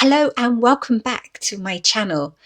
Hello and welcome back to my channel.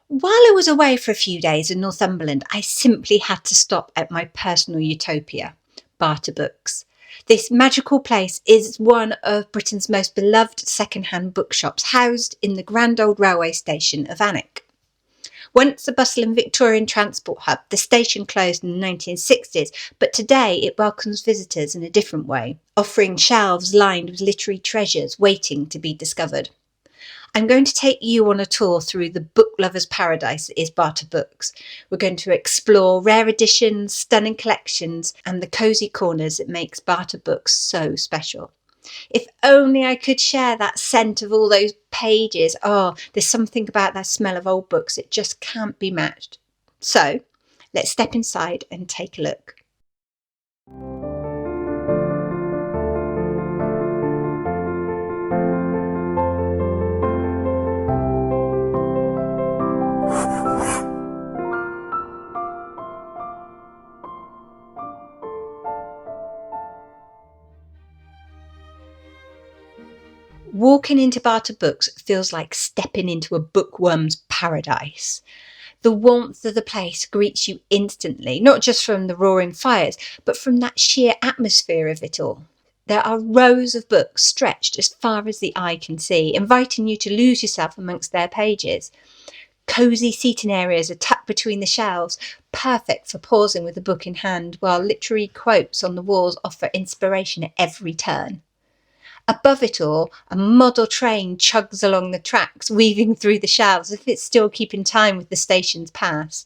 While I was away for a few days in Northumberland, I simply had to stop at my personal utopia, Barter Books. This magical place is one of Britain's most beloved second-hand bookshops, housed in the grand old railway station of Alnwick. Once a bustling Victorian transport hub, the station closed in the 1960s, but today it welcomes visitors in a different way, offering shelves lined with literary treasures waiting to be discovered. I'm going to take you on a tour through the book lover's paradise that is Barter Books. We're going to explore rare editions, stunning collections, and the cosy corners that makes Barter Books so special. If only I could share that scent of all those pages. Oh, there's something about that smell of old books that just can't be matched. So, let's step inside and take a look. Walking into Barter Books feels like stepping into a bookworm's paradise. The warmth of the place greets you instantly, not just from the roaring fires, but from that sheer atmosphere of it all. There are rows of books stretched as far as the eye can see, inviting you to lose yourself amongst their pages. Cosy seating areas are tucked between the shelves, perfect for pausing with a book in hand, while literary quotes on the walls offer inspiration at every turn. Above it all, a model train chugs along the tracks, weaving through the shelves as if it's still keeping time with the station's pass.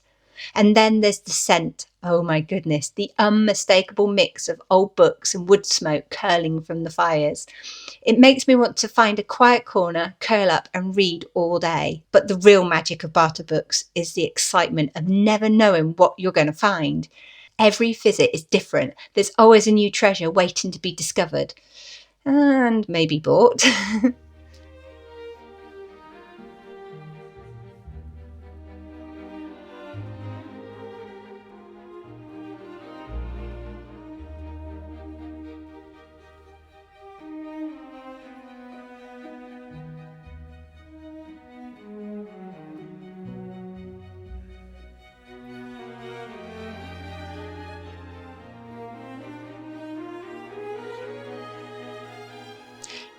And then there's the scent. Oh my goodness, the unmistakable mix of old books and wood smoke curling from the fires. It makes me want to find a quiet corner, curl up and read all day. But the real magic of Barter Books is the excitement of never knowing what you're going to find. Every visit is different. There's always a new treasure waiting to be discovered. And maybe bought.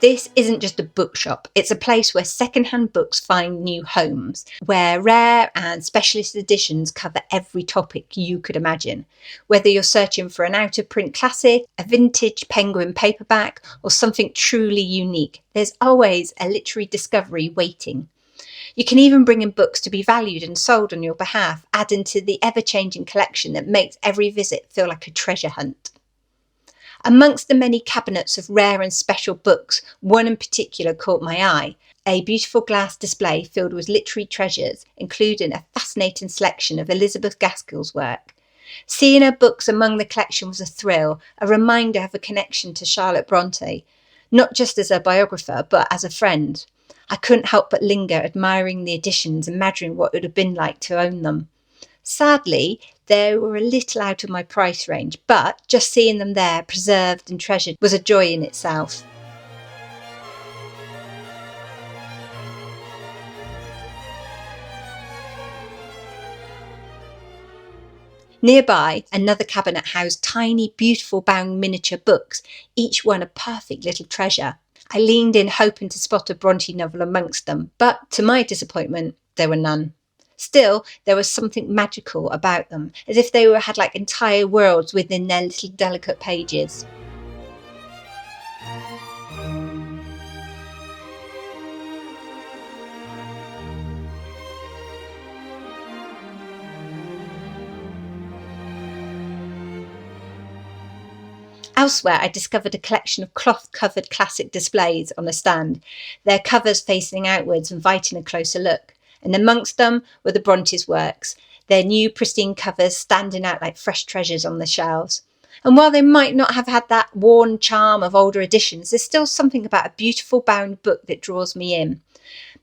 This isn't just a bookshop, it's a place where second-hand books find new homes, where rare and specialist editions cover every topic you could imagine. Whether you're searching for an out-of-print classic, a vintage Penguin paperback, or something truly unique, there's always a literary discovery waiting. You can even bring in books to be valued and sold on your behalf, adding to the ever-changing collection that makes every visit feel like a treasure hunt. Amongst the many cabinets of rare and special books, one in particular caught my eye, a beautiful glass display filled with literary treasures, including a fascinating selection of Elizabeth Gaskell's work. Seeing her books among the collection was a thrill, a reminder of a connection to Charlotte Brontë, not just as a biographer, but as a friend. I couldn't help but linger, admiring the editions, imagining what it would have been like to own them. Sadly, they were a little out of my price range, but just seeing them there, preserved and treasured, was a joy in itself. Nearby, another cabinet housed tiny, beautiful bound miniature books, each one a perfect little treasure. I leaned in, hoping to spot a Bronte novel amongst them, but to my disappointment, there were none. Still, there was something magical about them, as if they had like entire worlds within their little delicate pages. Elsewhere, I discovered a collection of cloth-covered classic displays on a stand, their covers facing outwards, inviting a closer look. And amongst them were the Bronte's works, their new pristine covers standing out like fresh treasures on the shelves. And while they might not have had that worn charm of older editions, there's still something about a beautiful bound book that draws me in,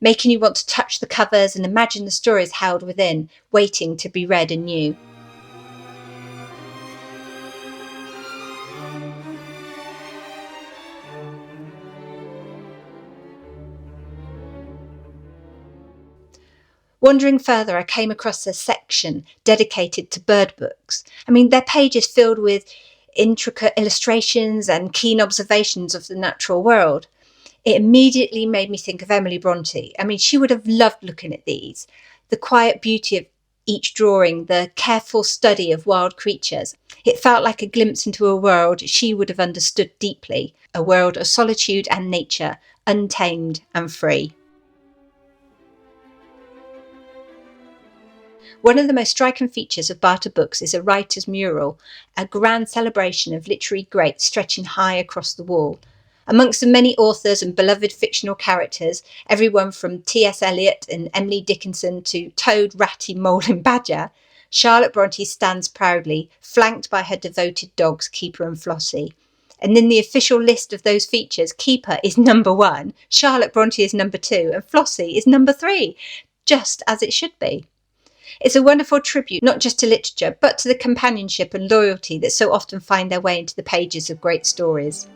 making you want to touch the covers and imagine the stories held within, waiting to be read anew. Wandering further, I came across a section dedicated to bird books. I mean, their pages filled with intricate illustrations and keen observations of the natural world. It immediately made me think of Emily Bronte. I mean, she would have loved looking at these. The quiet beauty of each drawing, the careful study of wild creatures. It felt like a glimpse into a world she would have understood deeply, a world of solitude and nature, untamed and free. One of the most striking features of Barter Books is a writer's mural, a grand celebration of literary greats stretching high across the wall. Amongst the many authors and beloved fictional characters, everyone from T.S. Eliot and Emily Dickinson to Toad, Ratty, Mole and Badger, Charlotte Brontë stands proudly, flanked by her devoted dogs Keeper and Flossie. And in the official list of those features, Keeper is number 1, Charlotte Brontë is number 2, and Flossie is number 3, just as it should be. It's a wonderful tribute not just to literature, but to the companionship and loyalty that so often find their way into the pages of great stories.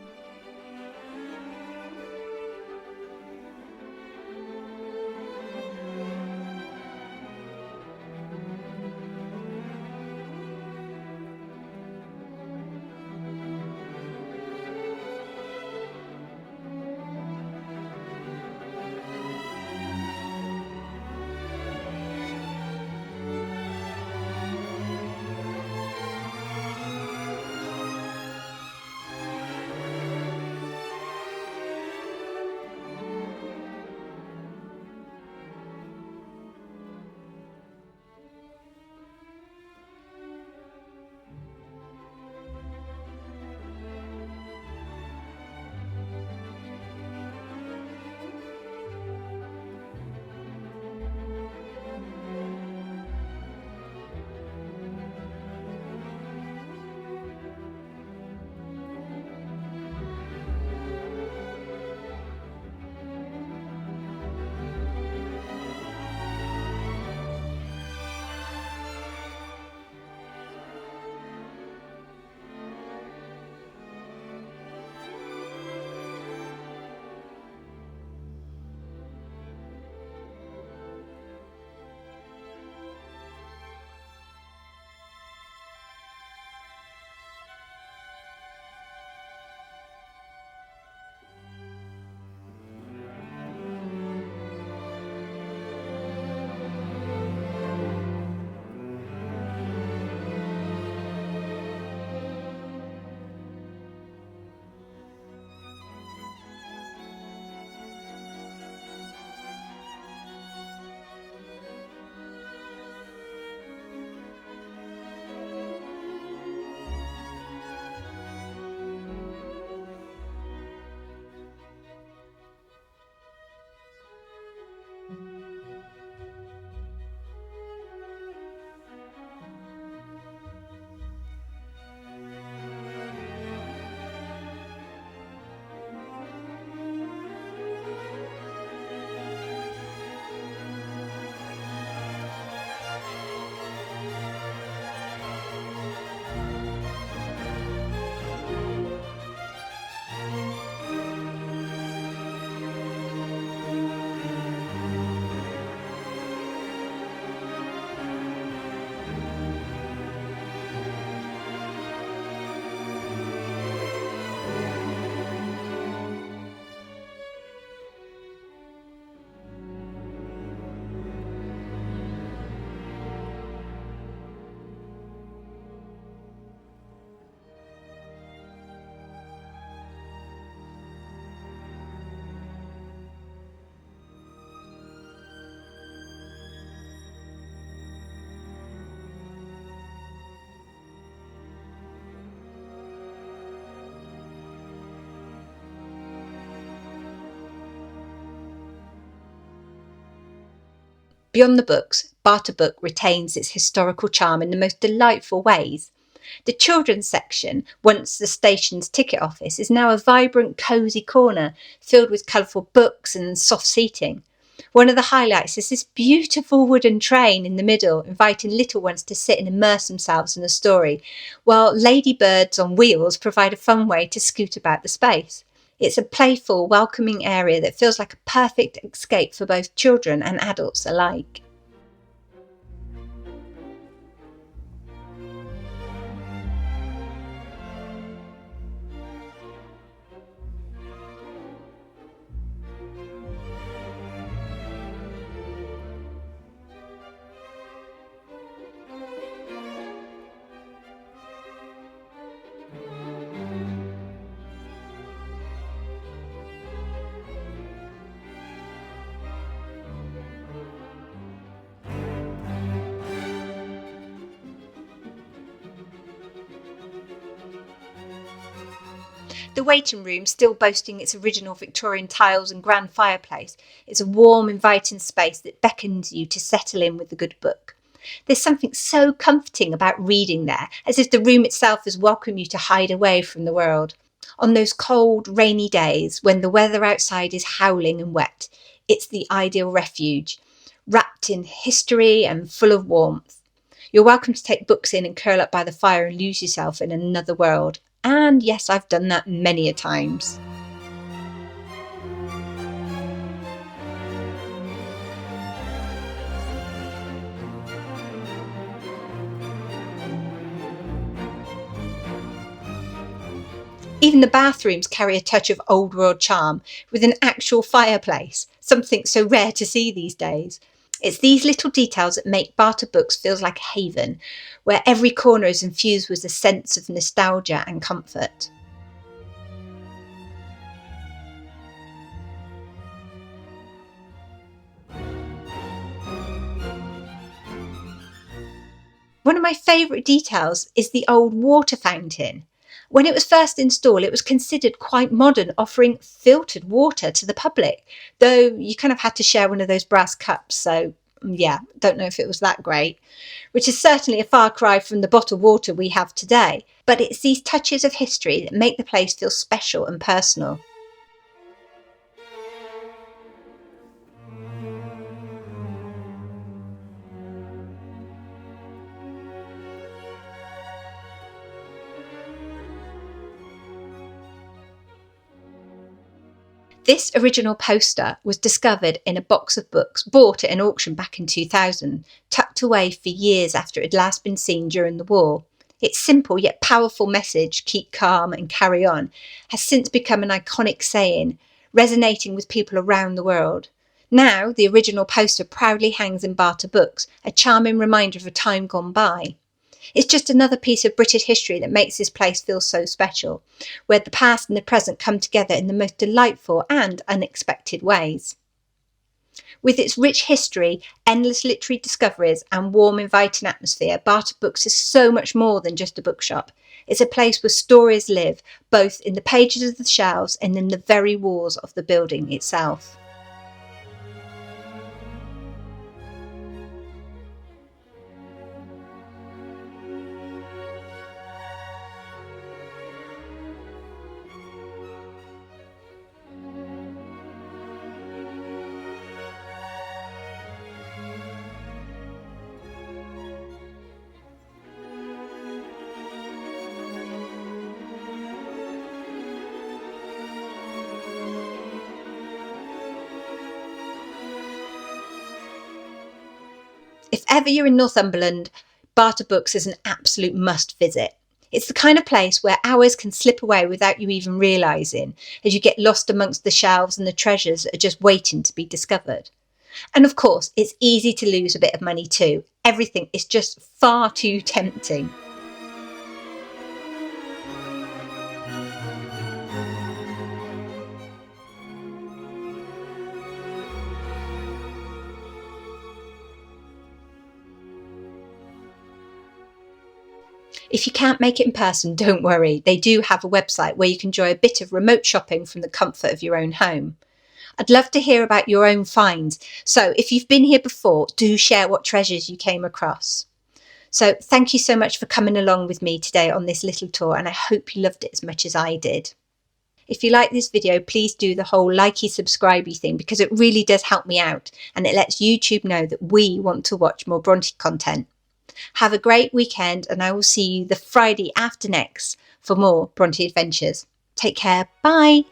Beyond the books, Barter Book retains its historical charm in the most delightful ways. The children's section, once the station's ticket office, is now a vibrant, cosy corner filled with colourful books and soft seating. One of the highlights is this beautiful wooden train in the middle, inviting little ones to sit and immerse themselves in the story, while ladybirds on wheels provide a fun way to scoot about the space. It's a playful, welcoming area that feels like a perfect escape for both children and adults alike. The waiting room, still boasting its original Victorian tiles and grand fireplace, is a warm, inviting space that beckons you to settle in with a good book. There's something so comforting about reading there, as if the room itself has welcomed you to hide away from the world. On those cold, rainy days when the weather outside is howling and wet, it's the ideal refuge, wrapped in history and full of warmth. You're welcome to take books in and curl up by the fire and lose yourself in another world. And yes, I've done that many a times. Even the bathrooms carry a touch of old world charm, with an actual fireplace, something so rare to see these days. It's these little details that make Barter Books feel like a haven, where every corner is infused with a sense of nostalgia and comfort. One of my favourite details is the old water fountain. When it was first installed, it was considered quite modern, offering filtered water to the public, though you kind of had to share one of those brass cups, so yeah, don't know if it was that great, which is certainly a far cry from the bottled water we have today. But it's these touches of history that make the place feel special and personal. This original poster was discovered in a box of books bought at an auction back in 2000, tucked away for years after it had last been seen during the war. Its simple yet powerful message, "Keep calm and carry on," has since become an iconic saying, resonating with people around the world. Now, the original poster proudly hangs in Barter Books, a charming reminder of a time gone by. It's just another piece of British history that makes this place feel so special, where the past and the present come together in the most delightful and unexpected ways. With its rich history, endless literary discoveries and warm, inviting atmosphere, Barter Books is so much more than just a bookshop. It's a place where stories live, both in the pages of the shelves and in the very walls of the building itself. If ever you're in Northumberland, Barter Books is an absolute must visit. It's the kind of place where hours can slip away without you even realising, as you get lost amongst the shelves and the treasures that are just waiting to be discovered. And of course, it's easy to lose a bit of money too. Everything is just far too tempting. If you can't make it in person, don't worry. They do have a website where you can enjoy a bit of remote shopping from the comfort of your own home. I'd love to hear about your own finds. So if you've been here before, do share what treasures you came across. So thank you so much for coming along with me today on this little tour, and I hope you loved it as much as I did. If you like this video, please do the whole likey, subscribey thing, because it really does help me out and it lets YouTube know that we want to watch more Bronte content. Have a great weekend, and I will see you the Friday after next for more Bronte adventures. Take care. Bye.